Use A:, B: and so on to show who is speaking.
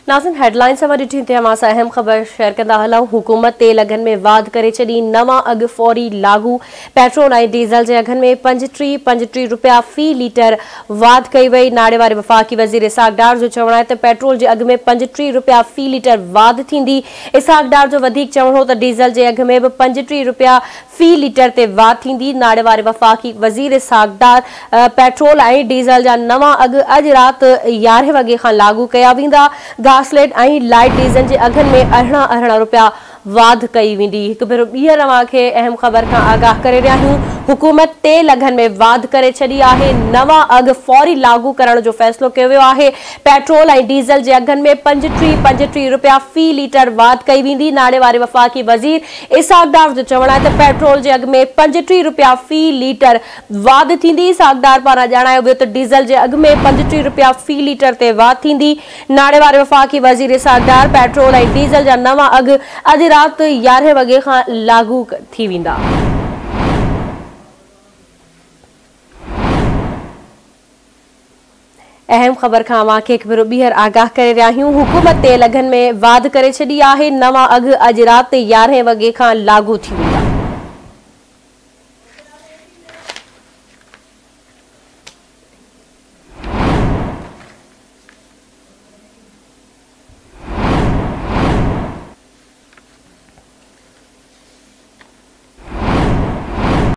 A: नाज़िन headline से ॾिठी थे असां अहम ख़बर शेयर कंदा हलूं। हुकूमत तेल अघनि में वाध करे छॾी, नवां अघु फौरी लागू। पेट्रोल ऐं डीज़ल जे अघनि में 35 रुपया फ़ी लीटर वाध कई वई। नाड़े वारे वफ़ाक़ी वज़ीर इसहाक़ डार जो चवणु आहे त पेट्रोल जे अघु में 35 रुपया फ़ी लीटर वाध थींदी। इसहाक़ डार जो वधीक चवणु हो त डीज़ल जे अघु में बि 35 रुपया फ़ी लीटर ते वाध थींदी। नाड़े वारे वफ़ाक़ी वज़ीर इसहाक़ डार पेट्रोल ऐं डीज़ल जा नवां अघु अॼु राति 11 वॻे खां लागू कया वेंदा। घासलेट ऐं लाइट डीज़ल जे अघनि में 18 रुपया वाध कई वेंदी। हिकु भेरो ॿीहर तव्हांखे अहम ख़बर खां आगाह करे रहिया आहियूं। हुकूमत तेल अघनि में वाध करे छॾी आहे। नवां अघु फौरी लागू करण जो फ़ैसिलो कयो वियो आहे। पेट्रोल ऐं डीज़ल जे अघनि में 35 रुपया फ़ी लीटर वाध कई वेंदी। नाड़े वारे वफ़ाक़ी वज़ीर इसहाक़ डार जो चवणु आहे त पेट्रोल जे अघु में 35 रुपया फ़ी लीटर वाध थींदी। इसहाक़ डार पारां ॼाणायो वियो त डीज़ल जे अघु में 35 रुपया फ़ी लीटर ते वाध थींदी। नाड़े वारे वफ़ाक़ी वज़ीर इसहाक़ डार पेट्रोल ऐं डीज़ल जा नवां अघु अॼु राति 11 वॻे खां लागू थी वेंदा। अहम ख़बर खां अव्हांखे हिकु भेरो ॿीहर आगाह करे रहिया आहियूं। हुकूमत तेल अघनि में वाध करे छॾी आहे। नवां अघु अॼु राति 11 वॻे खां लागू थी वेंदा।